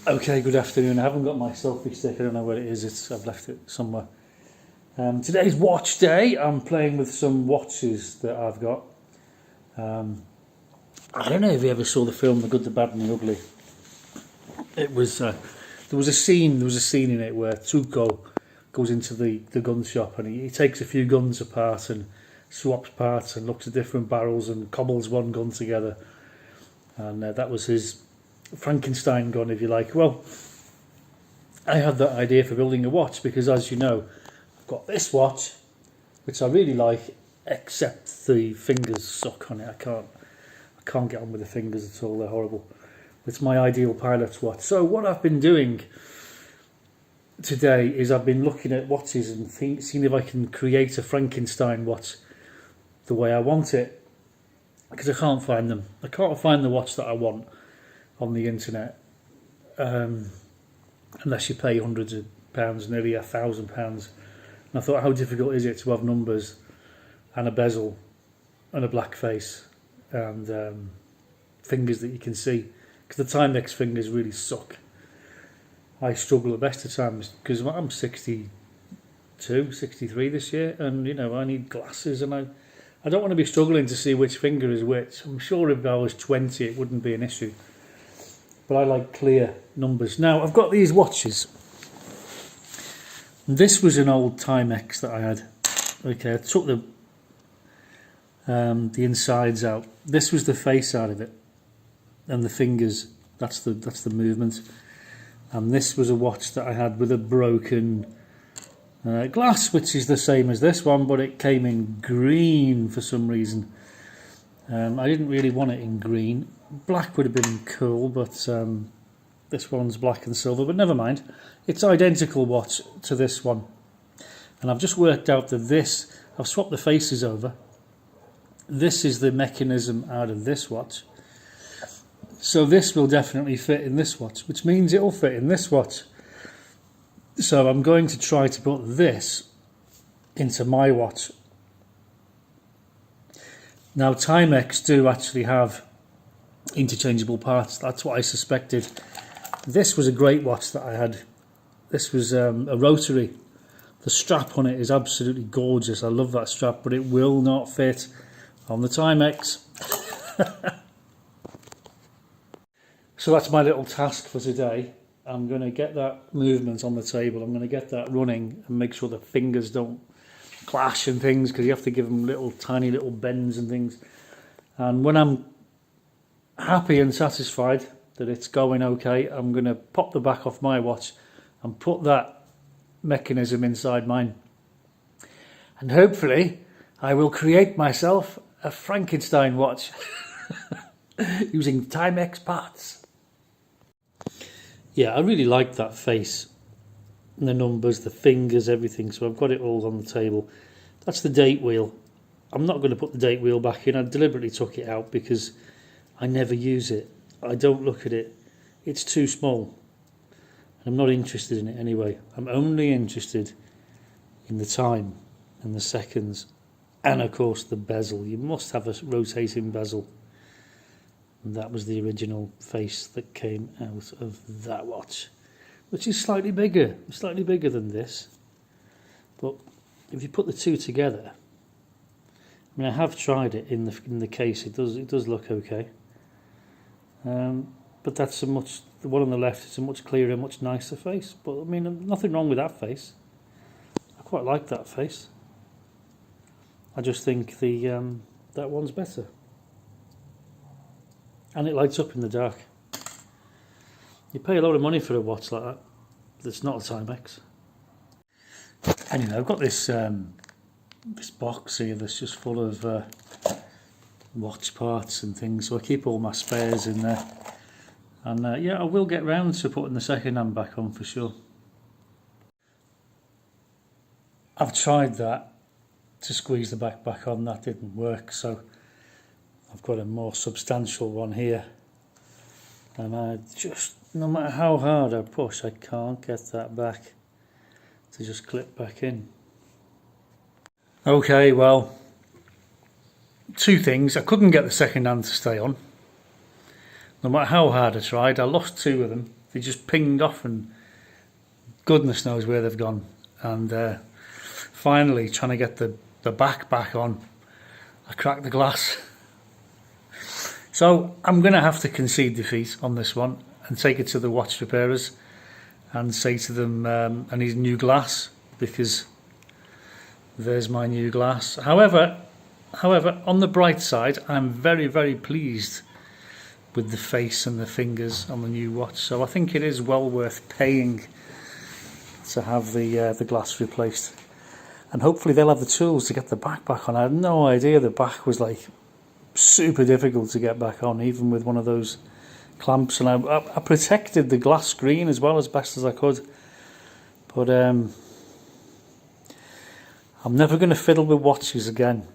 Okay, good afternoon. I haven't got my selfie stick. I don't know where it is. I've left it somewhere. Today's watch day. I'm playing with some watches that I've got. I don't know if you ever saw the film The Good, the Bad, and the Ugly. It was there was a scene in it where Tuco goes into the gun shop and he takes a few guns apart and swaps parts and looks at different barrels and cobbles one gun together. And that was his Frankenstein gun, if you like. Well, I had that idea for building a watch because, as you know, I've got this watch, which I really like, except the fingers suck on it. I can't get on with the fingers at all. They're horrible. It's my ideal pilot's watch. So what I've been doing today is I've been looking at watches and seeing if I can create a Frankenstein watch the way I want it, because I can't find them. I can't find the watch that I want on the internet, unless you pay hundreds of pounds, nearly £1,000. And I thought, how difficult is it to have numbers and a bezel and a black face and fingers that you can see? Because the Timex fingers really suck. I struggle at best of times because I'm 62, 63 this year, and you know I need glasses, and I don't want to be struggling to see which finger is which. I'm sure if I was 20 it wouldn't be an issue, but I like clear numbers. Now I've got these watches. This was an old Timex that I had. Okay, I took the insides out. This was the face out of it, and the fingers. That's the movement. And this was a watch that I had with a broken glass, which is the same as this one, but it came in green for some reason. I didn't really want it in green. Black would have been cool, but this one's black and silver, but never mind. It's identical watch to this one. And I've just worked out that I've swapped the faces over. This is the mechanism out of this watch. So this will definitely fit in this watch, which means it will fit in this watch. So I'm going to try to put this into my watch. Now Timex do actually have interchangeable parts. That's what I suspected. This was a great watch that I had. This was a rotary. The strap on it is absolutely gorgeous. I love that strap, but it will not fit on the Timex. So that's my little task for today. I'm going to get that movement on the table. I'm going to get that running and make sure the fingers don't clash and things, because you have to give them tiny little bends and things. And when I'm happy and satisfied that it's going okay, I'm going to pop the back off my watch and put that mechanism inside mine. And hopefully I will create myself a Frankenstein watch using Timex parts. Yeah, I really like that face, and the numbers, the fingers, everything. So I've got it all on the table. That's the date wheel. I'm not going to put the date wheel back in. I deliberately took it out because I never use it. I don't look at it. It's too small. And I'm not interested in it anyway. I'm only interested in the time and the seconds. And of course the bezel. You must have a rotating bezel. And that was the original face that came out of that watch, which is slightly bigger than this. But if you put the two together, I mean, I have tried it in the case. It does look okay. But that's the one on the left is a much clearer, much nicer face. But I mean, nothing wrong with that face. I quite like that face. I just think that one's better. And it lights up in the dark. You pay a lot of money for a watch like that. That's not a Timex. Anyway, I've got this box here that's just full of watch parts and things. So I keep all my spares in there. And yeah, I will get round to putting the second hand back on for sure. I've tried that to squeeze the back on. That didn't work. So I've got a more substantial one here, and no matter how hard I push, I can't get that back to just clip back in. Okay, well, two things. I couldn't get the second hand to stay on. No matter how hard I tried, I lost two of them. They just pinged off, and goodness knows where they've gone. And finally, trying to get the back on, I cracked the glass. So I'm going to have to concede defeat on this one and take it to the watch repairers and say to them, I need new glass, because there's my new glass. However, on the bright side, I'm very, very pleased with the face and the fingers on the new watch. So I think it is well worth paying to have the glass replaced. And hopefully they'll have the tools to get the back on. I had no idea the back was like super difficult to get back on, even with one of those clamps. And I protected the glass screen as well as best as I could. But I'm never going to fiddle with watches again.